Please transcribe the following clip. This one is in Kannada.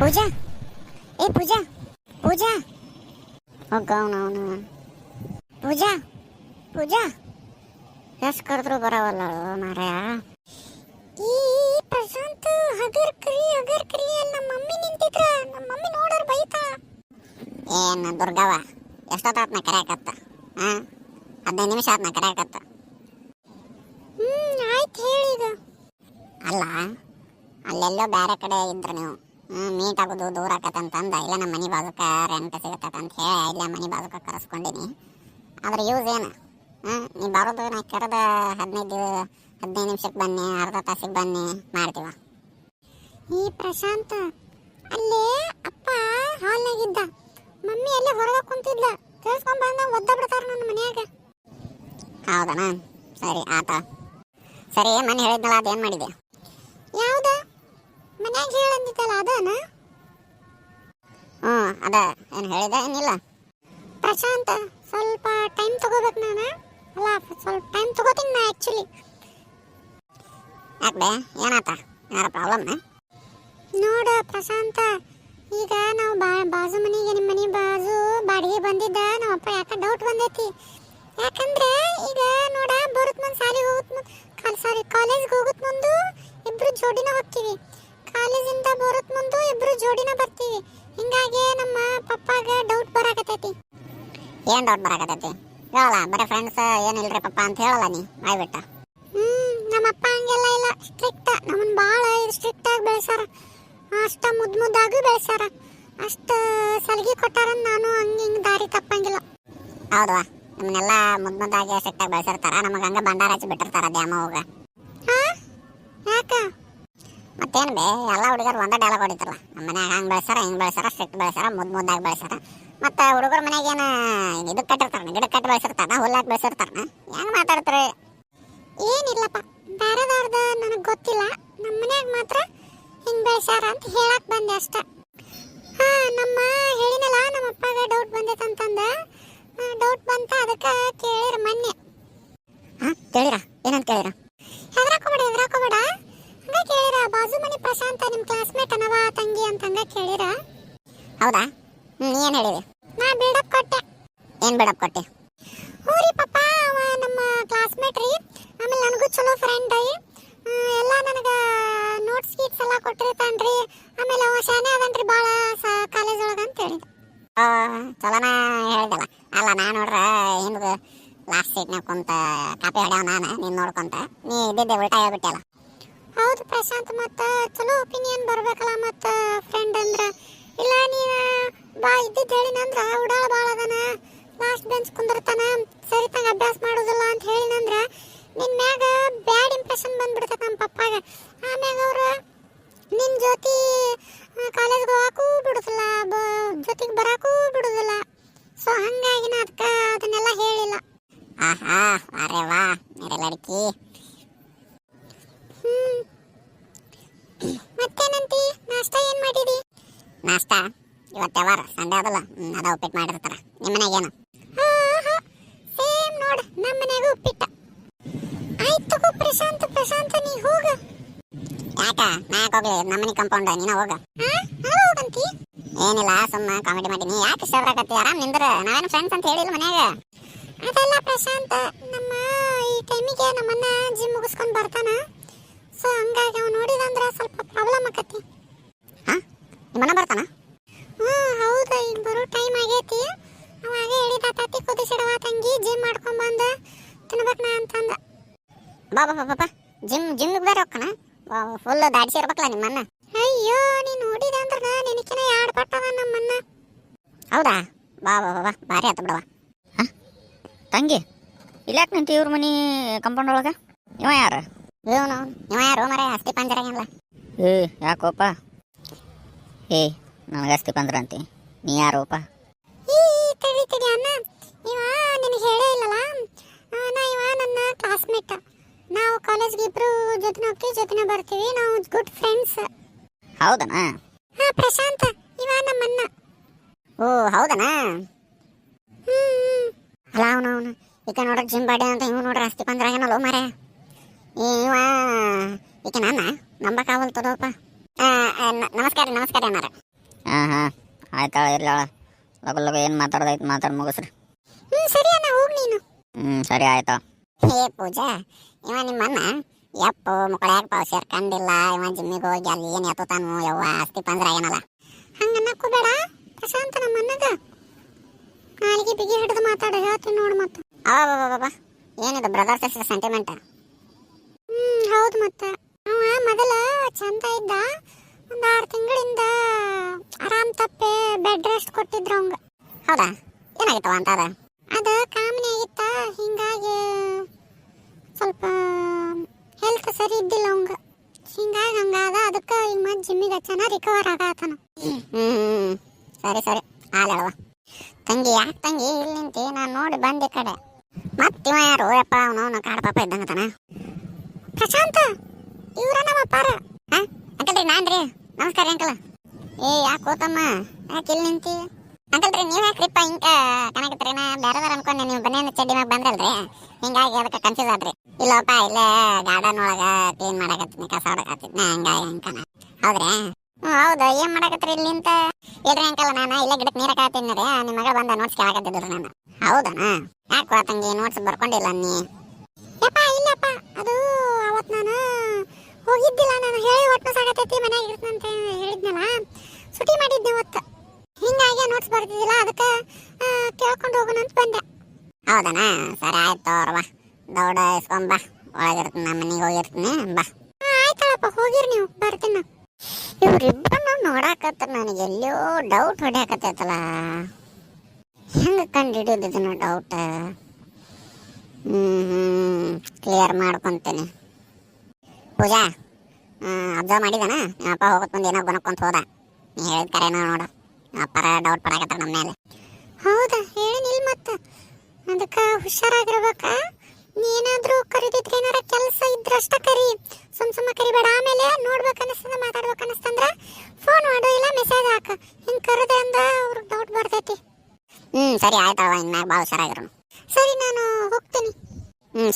ಪೂಜಾ, ಏ ಪೂಜಾ, ಪೂಜಾ, ಅವನು ಪೂಜಾ, ಪೂಜಾ ಎಷ್ಟು ಕರೆದ್ರು ಬರವಲ್ಲ ಮಾರಾಯ. ಈ ಪ್ರಶಾಂತ್ ಹಗರ್ ಕರಿ ಅಲ್ಲಿ ನಮ್ಮ ಮಮ್ಮಿ ನಿಂತಿದ್ರ, ನಮ್ಮ ಮಮ್ಮಿ ನೋಡೋರು ಬೈತಾ. ಏನು ದುರ್ಗವ್ವ, ಎಷ್ಟೊತ್ತಾತ್ನ ಕರೆಯಕತ್ತ? 15 ನಿಮಿಷ ಆತ್ನ ಕರೆಯಕತ್ತ. ಆಯ್ತು ಹೇಳೀಗ. ಅಲ್ಲ, ಅಲ್ಲೆಲ್ಲೋ ಬೇರೆ ಕಡೆ ಇದ್ರ ನೀವು ಮೀಟ್ ಆಗೋದು ದೂರ ಆಕತ್ತಂತಂದ, ಇಲ್ಲ ನಮ್ಮ ಮನೆ ಬಾಜುಕ ರೆಂಟ್ ಸಿಗತ್ತಂತ ಹೇಳಿ ಇಲ್ಲ ಮನೆ ಬಾಜುಕ ಕರೆಸ್ಕೊಂಡಿನಿ. ಅದ್ರ ಯೂಸ್ ಏನು? ನೀ ಬರೋದು ನಾ ಕರೆದ 15 ನಿಮಿಷಕ್ಕೆ ಬನ್ನಿ, ಅರ್ಧ ತಾಸಿಗೆ ಬನ್ನಿ ಮಾಡ್ತೀವ. ಈ ಪ್ರಶಾಂತ ಅಲ್ಲೇ ಅಪ್ಪ ಹಾಲ್ನಾಗಿದ್ದ, ಮಮ್ಮಿ ಅಲ್ಲೇ ಹೊರಗೆ ಕುಂತಿದ್ಲ, ಕೇಳಿಸ್ಕೊಂಡ್ ಬಂದ ಒದ್ದ ಬಿಡ್ತಾರ ನನ್ನ ಮನ್ಯಾಗ. ಹೌದನ? ಸರಿ ಆತ. ಸರಿ, ಮನೆ ಹೇಳಿದ್ನಲ್ಲ ಅದೇನು ಮಾಡಿದೆ? ಯಾವ್ದ ಮನ್ಯಾಗ ಹೇಳಂದಿದ್ದಲ್ಲ ಅದನ? ಅದ ಏನು ಹೇಳಿದೆ ಏನಿಲ್ಲ? ಪ್ರಶಾಂತ ಸ್ವಲ್ಪ ಟೈಮ್ ತಗೋಬೇಕು ನಾನು. ಅಲ್ಲ, ಸ್ವಲ್ಪ ಟೈಮ್ ತಗೋತೀನಿ ನಾ ಆ್ಯಕ್ಚುಲಿ. ಯಾಕೆ ಬೇ, ಏನಾತ? ಯಾರ ಪ್ರಾಬ್ಲಮ್ನ? ನೋಡ ಪ್ರಶಾಂತ, ಈಗ ನಾವು ಬಾಜು ಮನೆಗೆ ನಿಮ್ಮ ಮನೆ ಬಾಜು ಬಾಡಿಗೆ ಬಂದಿದ್ದ ನಮ್ಮ ಅಪ್ಪ ಯಾಕೆ ಡೌಟ್ ಬಂದೈತಿ. ಯಾಕಂದ್ರೆ ಈಗ ನೋಡ ಬರುತ್ ಮುಂದೆ ಸಾಲಿಗೆ ಹೋಗುತ್ತ ಕಾಲೇಜ್ಗೆ ಹೋಗುತ್ತ ಮುಂದು ಇಬ್ರು ಜೋಡಿನ ಹೋಗ್ತೀವಿ, ಕಾಲೇಜಿಂದ ಬರುತ್ ಮುಂದು ಇಬ್ರು ಜೋಡಿನ ಬರ್ತೀವಿ. ಹಿಂಗಾಗಿ ನಮ್ಮ ಪಪ್ಪಾಗ ಡೌಟ್ ಬರಾಕತೈತಿ. ಏನ್ ಡೌಟ್ ಬರಾಕತೈತಿ? ಹೇಳಲ್ಲ, ಬರೀ ಫ್ರೆಂಡ್ಸ್ ಏನಿಲ್ರಿ ಪಪ್ಪ ಅಂತ ಹೇಳಲ್ಲ ನೀ ಮಾಡ್ಬಿಟ್ಟ. ನಮ್ಮಪ್ಪ ಹಂಗೆಲ್ಲ ಇಲ್ಲ, ಸ್ಟ್ರಿಕ್ಟ್. ನಮ್ಮನ್ನ ಭಾಳ ಸ್ಟ್ರಿಕ್ಟ್ ಆಗಿ ಬೆಳೆಸಾರ, ಅಷ್ಟ ಮುದ್ದಾಗಿ ಬೆಳೆಸಾರ, ಅಷ್ಟ ಸಲಿಗೆ ಕೊಟ್ಟಾರ. ನಾನು ಹಿಂಗೆ ದಾರಿ ತಪ್ಪಂಗಿಲ್ಲ. ಹೌದವಾ, ನಮ್ಮನ್ನೆಲ್ಲ ಮುದ್ದಾಗಿ ಸ್ಟ್ರಿಕ್ಟ್ ಆಗಿ ಬೆಳೆಸಿರ್ತಾರ, ನಮಗೆ ಹಂಗೆ ಭಂಡಾರ ಹಚ್ಚಿ ಬಿಟ್ಟಿರ್ತಾರ ದ್ಯಾಮ ಹೋಗ. ಯಾಕ ಮತ್ತೇನು ಬೇ, ಎಲ್ಲ ಹುಡುಗರು ಒಂದೇ ಡೈಲಾಗ್ ಹೊಡಿತಾರಲ್ಲ, ನಮ್ಮ ಮನ್ಯಾಗ ಹಂಗೆ ಬೆಳೆಸಾರ ಹಿಂಗೆ ಬೆಳೆಸಾರ ಸ್ಟ್ರಿಕ್ಟ್ ಬೆಳೆಸಾರ ಮುದ್ದಾಗಿ ಬೆಳೆಸಾರ. ಮತ್ತು ಹುಡುಗರ ಮನ್ಯಾಗ ಏನು ಇದಕ್ಕೆ ಕಟ್ಟಿರ್ತಾರ, ಗಿಡಕ್ಕೆ ಕಟ್ಟಿ ಬೆಳೆಸಿರ್ತಾರ, ಹುಲ್ಲಾಕಿ ಬೆಳೆಸಿರ್ತಾರ. ಹೆಂಗೆ ಮಾತಾಡ್ತಾರೆ? ಏನಿಲ್ಲಪ್ಪ, ಬೇರೆದವ್ರದ್ದು ನನಗೆ ಗೊತ್ತಿಲ್ಲ, ನಮ್ಮ ಮನ್ಯಾಗ ಮಾತ್ರ ಹಿಂಗೆ ಬೆಳೆಸಾರ ಅಂತ ಹೇಳಕ್ ಬಂದೆ ಅಷ್ಟ. ನಮ್ಮ ಹೇಳಿನಲ್ಲ ನಮ್ಮ ಅಪ್ಪಗೆ ಡೌಟ್ ಬಂದೈತಂತಂದ, ಡೌಟ್ ಬಂತ ಅದಕ್ಕೆ ಕೇಳಿರ ಮೊನ್ನೆ. ಕೇಳಿರ? ಏನಂತ ಕೇಳಿರ? ಹೆದರಾಕೋಬೇಡ ಹಂಗ ಕೇಳಿರ. ಬಾಜು ಮನೆ ಪ್ರಶಾಂತ ನಿಮ್ಮ ಕ್ಲಾಸ್ಮೇಟ್ ಅನವ ತಂಗಿ ಅಂತ ಹಂಗ ಕೇಳಿರ. ಹೌದಾ? ನೀ ಏನು ಹೇಳಿದೆ? ನಾ ಬಿಲ್ಡಪ್ ಕೊಟ್ಟೆ. ಏನು ಬಿಲ್ಡಪ್ ಕೊಟ್ಟೆ? ಹ್ಞೂ ರೀ ಪಪ್ಪ, ಅವ ನಮ್ಮ ಕ್ಲಾಸ್ಮೇಟ್ ರೀ, ಆಮೇಲೆ ನನಗೂ ಚಲೋ ಫ್ರೆಂಡ್ ರೀ, ಎಲ್ಲ ನನಗೆ ನೋಟ್ಸ್ ಗೀಟ್ಸ್ ಎಲ್ಲ ಕೊಟ್ಟಿರ್ತಾನ್ರಿ, ಆಮೇಲೆ ಅವ ಶಾನೆ ಅದನ್ರಿ ಭಾಳ ಕಾಲೇಜ್ ಒಳಗೆ ಅಂತ ಹೇಳಿದ. ಚಲೋನ ಹೇಳಿದಲ್ಲ. ಅಲ್ಲ, ನಾನು ನೋಡ್ರೆ ಹಿಂದೆ ಲಾಸ್ಟ್ ಸೀಟ್ನಾಗ ಕುಂತ ಕಾಪಿ ಹೊಡ್ಯಾವ ನಾನು, ನೀನು ನೋಡ್ಕೊಂತ ನೀ ಇದ್ದಿದ್ದೆ ಉಲ್ಟಾ ಹೇಳ್ಬಿಟ್ಟಲ್ಲ. ಹೌದು ಪ್ರಶಾಂತ್, ಮತ್ತು ಚಲೋ ಒಪಿನಿಯನ್ ಬರಬೇಕಲ್ಲ, ಮತ್ತು ಫ್ರೆಂಡ್ ಅಂದ್ರೆ. ಇಲ್ಲ ನೀನು ಬಾ ಇದ್ದಿದ್ದು ಹೇಳಿನಂದ್ರೆ ಉಡಾಳ ಭಾಳ ಅದನ, ಲಾಸ್ಟ್ ಬೆಂಚ್ ಕುಂದಿರ್ತಾನ, ಸರಿತಂಗ ಅಭ್ಯಾಸ ಮಾಡೋದಿಲ್ಲ ಅಂತ ಹೇಳಿನಂದ್ರೆ ನಿನ್ನ ಮ್ಯಾಗ ಬ್ಯಾಡ್ ಇಂಪ್ರೆಷನ್ ಬಂದ್ಬಿಡ್ತೈತೆ ನಮ್ಮ ಪಪ್ಪಾಗ. ಆಮ್ಯಾಗ ಅವರು ನಿನ್ನ ಜೊತೆ ಕಾಲೇಜ್ಗೆ ಹೋಗಕ್ಕೂ ಬಿಡೋದಿಲ್ಲ, ಜೊತೆಗೆ ಬರೋಕ್ಕೂ ಬಿಡೋದಿಲ್ಲ. ಸೊ ಹಂಗಾಗಿ ನಾ ಅದಕ್ಕೆ ಅದನ್ನೆಲ್ಲ ಹೇಳಿಲ್ಲ. ಆಹಾ, ಅರೆ ವಾ ಮೇರೆ ಲಡ್ಕಿ. ಮತ್ತೇನಂತಿ? ನಾಷ್ಟ ಏನು ಮಾಡಿದಿ? ನಾಷ್ಟ ಇವತ್ತು ಯಾವಾರ ಸಂಡೇ ಅದಲ್ಲ, ಅದ ಉಪ್ಪಿಟ್ಟು ಮಾಡಿರ್ತಾರ. ನಿಮ್ಮ ಮನೆಗೇನು? ಸೇಮ್ ನೋಡು, ನಮ್ಮ ಮನೆಗೂ ಉಪ್ಪಿಟ್ಟ. ಆಯ್ತು ತಗೋ ಪ್ರಶಾಂತ ನೀ ಹೋಗ. ಯಾಕ ನಾ ಯಾಕೆ ಹೋಗ್ಲಿ? ನಮ್ಮನೆ ಕಂಪೌಂಡ್ ನೀನ ಹೋಗ. ಹೋಗಂತಿ? ಏನಿಲ್ಲ, ಸುಮ್ಮ ಕಾಮಿಡಿ ಮಾಡಿ. ನೀ ಯಾಕೆ ಇಷ್ಟ ಬರಾಕತ್ತಿ? ಆರಾಮ್ ನಿಂದ್ರ, ನಾವೇನು ಫ್ರೆಂಡ್ಸ್ ಅಂತ ಹೇಳಿಲ್ಲ ಮನ್ಯಾಗ. ಅದೆಲ್ಲ ಪ್ರಶಾಂತ, ನಮ್ಮ ಈ ಟೈಮಿಗೆ ನಮ್ಮನ್ನ ಜಿಮ್ ಮುಗಿಸ್ಕೊಂಡು ಬರ್ತಾನ, ಸೊ ಹಂಗಾಗಿ ಅವ್ನು ನೋಡಿದಂದ್ರೆ ಸ್ವಲ್ಪ ಪ್ರಾಬ್ಲಮ್ ಆಕತಿ. ನಿಮ್ಮನ್ನ ಬರ್ತಾನ? ಹೌದು, ಈಗ ಬರೋ ಟೈಮ್ ಆಗೈತಿ. ಅವಾಗ ಹೇಳಿದ ತತ್ತಿ ಕುದಿಸಿಡವ ತಂಗಿ, ಜಿಮ್ ಮಾಡ್ಕೊಂಡ್ ಬಂದ ತಿನ್ಬೇಕು ನಾ ಅಂತಂದ. ಬಾಬಾ ಜಿಮ್ಗೆ ಬೇರೆ ಹೋಗ್ಕಣ, ಫುಲ್ ದಾಡಿಸಿ ಇರ್ಬೇಕಲ್ಲ ನಿಮ್ಮನ್ನ. ಅಯ್ಯೋ, ನೀನು ನೋಡಿದೆ ಅಂದ್ರೆ ನಿನಕಿನ 2 ಪಟ್ಟದ ನಮ್ಮನ್ನ. ಹೌದಾ? ಬಾಬಾ ಭಾರಿ ಆತ ಬಿಡವ. ತಂಗಿ ಇಲ್ಲಾಕ್ ನಿಂತಿ ಇವ್ರ ಮನಿ ಕಂಪೌಂಡ್ ಒಳಗ? ಇವ ಯಾರು? ಇವ ಯಾರು ಮರೆ? ಅಸ್ತಿ ಪಂಜರಾಗಿಲ್ಲ. ಯಾಕೋಪ? ನನಗೆ ಅಸ್ತಿ ಪಂಜರ ಅಂತಿ, ನೀ ಯಾರೋಪ? ತಡಿ ಅಣ್ಣ, ಇವ ನಿನಗೆ ಹೇಳೇ ಇಲ್ಲಲ್ಲ, ಇವ ನನ್ನ ಕ್ಲಾಸ್ಮೇಟ್. ನಾವು ಕಾಲೇಜ್ಗೆ ಇಬ್ರು ಜೊತೆ ಹೋಗ್ತೀವಿ, ಜೊತೆನೇ ಬರ್ತೀವಿ, ನಾವು ಗುಡ್ ಫ್ರೆಂಡ್ಸ್. ಹೌದನಾ? ಪ್ರಶಾಂತ ಇವ ನಮ್ಮನ್ನ. ಓ ಹೌದನಾ? ಅಲ್ಲ ಅವನು ಈಗ ನೋಡ್ರಿ ಜಿಮ್ ಬಾಡಿ ಅಂತ, ಇವ್ ನೋಡ್ರಿ ಅಸ್ತಿ ಪಂದ್ರಾಗೇನಲ್ಲ ಮಾರೇ. ಇವ ಈಕೆ ನನ್ನ ನಂಬಕ್ಕಾಗಲ್ತದಪ್ಪ. ನಮಸ್ಕಾರ ಏನಾರ ಹಾಂ ಹಾಂ ಆಯ್ತಾಳ ಇರ್ಲಾಳ ಲಗು ಲಗು ಏನು ಮಾತಾಡ್ದೈತೆ ಮಾತಾಡಿ ಮುಗಿಸ್ರಿ. ಸರಿ ಅಣ್ಣ ಹೋಗಿ ನೀನು. ಸರಿ ಆಯ್ತಾ. ಏ ಪೂಜಾ, ಇವ ನಿಮ್ಮಣ್ಣ ಯಪ್ಪು ಮುಕ್ಕಳ್ಯಾಗ ಪಾವ್ ಸೇರ್ಕೊಂಡಿಲ್ಲ. ಇವ ಜಿಮ್ಮಿಗೆ ಹೋಗಿ ಅಲ್ಲಿ ಏನು ಎತ್ತುತ್ತಾನು ಯವ್ವ ಆಸ್ತಿ ಪಂದ್ರ ಏನಲ್ಲ. ಹಂಗನ್ನಕ್ಕೂ ಬೇಡ ಪ್ರಶಾಂತ, ನಮ್ಮ ಅಣ್ಣಗ ನಾಲಿಗೆ ಬಿಗಿ ಹಿಡಿದು ಮಾತಾಡ ಹೇಳ್ತೀನಿ ನೋಡು. ಮತ್ತೆ ಬಾಬಾ ಏನಿದು ಬ್ರದರ್ ಸಿಸ್ಟರ್ ಸೆಂಟಿಮೆಂಟ್? ಹೌದು. ಮತ್ತೆ ಅವ ಮೊದಲ ಚಂದ ಇದ್ದ, ಒಂದು 6 ತಿಂಗಳಿಂದ ಆರಾಮ್ ತಪ್ಪೆ ಬೆಡ್ ರೆಸ್ಟ್ ಕೊಟ್ಟಿದ್ರು ಅವಂಗ. ಹೌದಾ, ಏನಾಗಿತ್ತವ ಅಂತ ಅದ? ಅದ ಕಾಮನೆ ಆಗಿತ್ತ, ಹಿಂಗಾಗಿ ಸ್ವಲ್ಪ ಹೆಲ್ತ್ ಸರಿ ಇದ್ದಿಲ್ಲ ಅವಂಗ, ಹಿಂಗಾಗಿ ಹಂಗಾದ. ಅದಕ್ಕೆ ಈಗ ಮತ್ತೆ ಜಿಮ್ಮಿಗೆ ಹಚ್ಚನ ರಿಕವರ್ ಆಗತ್ತಾನ. ಸರಿ ಸರಿ ಆಲವ ತಂಗಿ. ಯಾಕೆ ತಂಗಿ ಇಲ್ಲಿ ನಿಂತಿ? ನಾನು ನೋಡಿ ಬಂದೆ ಕಡೆ. ಮತ್ತಿವ ಯಾರು ಯಪ್ಪ? ಅವನು ಕಾಡ ಪಾಪ ಇದ್ದಂಗತಾನ. ಪ್ರಶಾಂತ, ಇವ್ರ ನಮ್ಮ ಅಪ್ಪಾರ. ಅಂಕಲ್ ರೀ, ನಾನ್ರಿ. ನಮಸ್ಕಾರ ಅಂಕಲ್. ಏ ಯಾಕೆ ಹೋತಮ್ಮ, ಯಾಕೆ ಇಲ್ಲಿ ನಿಂತಿ? ಅಂಕಲ್ ರೀ, ನೀವು ಯಾಕ್ರಿಪ್ಪ ಹಿಂಗ ಕಣಕತ್ರಿ? ನಾ ಬೇರೆದಾರ ಅನ್ಕೊಂಡೆ ನೀವು ಬನ್ನಿ ಚಡ್ಡಿ ಮ್ಯಾಗ ಬಂದ್ರಲ್ರಿ, ಹಿಂಗಾಗಿ ಅದಕ್ಕೆ ಕನ್ಫ್ಯೂಸ್ ಆದ್ರಿ. ಇಲ್ಲಪ್ಪ ಇಲ್ಲೇ ಗಾರ್ಡನ್ ಒಳಗ ಕ್ಲೀನ್ ಮಾಡಕತ್ತೀನಿ, ಕಸ ಹೊಡಕತ್ತಿದ್ನ, ಹಂಗಾಗಿ ಅಂಕನ. ಹೌದ್ರಿ? ಹೌದು. ಏನ್ ಮಾಡಕತ್ರಿ ಇಲ್ಲಿ ಅಂತ? ಇಲ್ರಿ ಅಂಕಲ್, ನಾನು ಇಲ್ಲೇ ಗಿಡಕ್ಕೆ ನೀರ ಕಾತೀನಿ ರೀ, ನಿಮ್ಮ ಮಗಳು ಬಂದ ನೋಟ್ಸ್ ಕೇಳಕತ್ತಿದ್ರಿ ನಾನು. ಹೌದನ? ಯಾಕೆ ತಂಗಿ ನೋಟ್ಸ್ ಬರ್ಕೊಂಡಿಲ್ಲ ನೀ? ಯಪ್ಪ ಇಲ್ಲಪ್ಪ, ಅದು ಅವತ್ತು ನಾನು ಹೋಗಿದ್ದಿಲ್ಲ. ನಾನು ಹೇಳಿ ಒಟ್ಟು ಸಾಗತೈತಿ ಮನ್ಯಾಗ ಇರ್ತಂತ ಹೇಳಿದ್ನಲ್ಲ, ಸುಟಿ ಮಾಡಿದ್ದೆ ಅವತ್ತು. ಹಿಂಗಾಗಿ ನೋಟ್ಸ್ ಬರ್ತಿದ್ದಿಲ್ಲ, ಅದಕ್ಕೆ ಕೇಳ್ಕೊಂಡು ಹೋಗೋಣ ಅಂತ ಬಂದೆ. ಹೌದನ? ಸರಿ ಆಯ್ತು ತೋರ್ವಾ, ದೌಡ ಇಸ್ಕೊಂಬ, ಒಳಗಿರ್ತೀನಿ, ನಮ್ಮ ಮನೆಗೆ ಹೋಗಿರ್ತೀನಿ ಬಾ. ಆಯ್ತಳಪ್ಪ, ಹೋಗಿರಿ ನೀವು, ಬರ್ತೀನಿ. ಇವ್ರಿಬ್ಬರನ್ನ ನೋಡಾಕತ್ತ ನನಗೆ ಎಲ್ಲೋ ಡೌಟ್ ಹೊಡ್ಯಾಕತ್ತೈತಲ್ಲ. ಹೆಂಗೆ ಕಂಡು ಹಿಡಿಯೋದಿದನ್ನು ಡೌಟ್? ಕ್ಲಿಯರ್ ಮಾಡ್ಕೊತೀನಿ. ಪೂಜಾ, ಅಬ್ಸರ್ವ್ ಮಾಡಿದಾನ? ನಿಮ್ಮ ಅಪ್ಪ ಹೋಗೋದು ಮುಂದೆ ಏನೋ ಬನಕೊಂತ ಹೋದ. ನೀ ಹೇಳಿದ ಕರೆನೋ ನೋಡು, ನಿಮ್ಮ ಅಪ್ಪರ ಡೌಟ್ ಪಡಾಕತ್ತಾರ ನಮ್ಮ ಮೇಲೆ. ಹೌದಾ? ಹೇಳಿನಿಲ್ಲ ಮತ್ತೆ, ಅದಕ್ಕೆ ಹುಷಾರಾಗಿರ್ಬೇಕ. ನೀನಾದ್ರೂ ಕರಿದಿದ್ರೆ ಏನಾರ ಕೆಲಸ ಇದ್ರಷ್ಟ ಕರಿ, ಸುಮ್ಮ ಕರಿಬೇಡ. ಆಮೇಲೆ ನೋಡ್ಬೇಕನ್ನಿಸ್ತದ, ಮಾತಾಡ್ಬೇಕನ್ನಿಸ್ತಂದ್ರ ಫೋನ್ ಮಾಡು, ಇಲ್ಲ ಮೆಸೇಜ್ ಹಾಕ. ಹಿಂಗೆ ಕರೆದೆ ಅಂದ್ರೆ ಅವ್ರಿಗೆ ಡೌಟ್ ಬರ್ತೈತಿ. ಸರಿ ಆಯ್ತವ, ಇನ್ಮ್ಯಾಗ ಭಾಳ ಹುಷಾರಾಗಿರೋನು. ಸರಿ, ನಾನು ಹೋಗ್ತೀನಿ. ಸರಿ.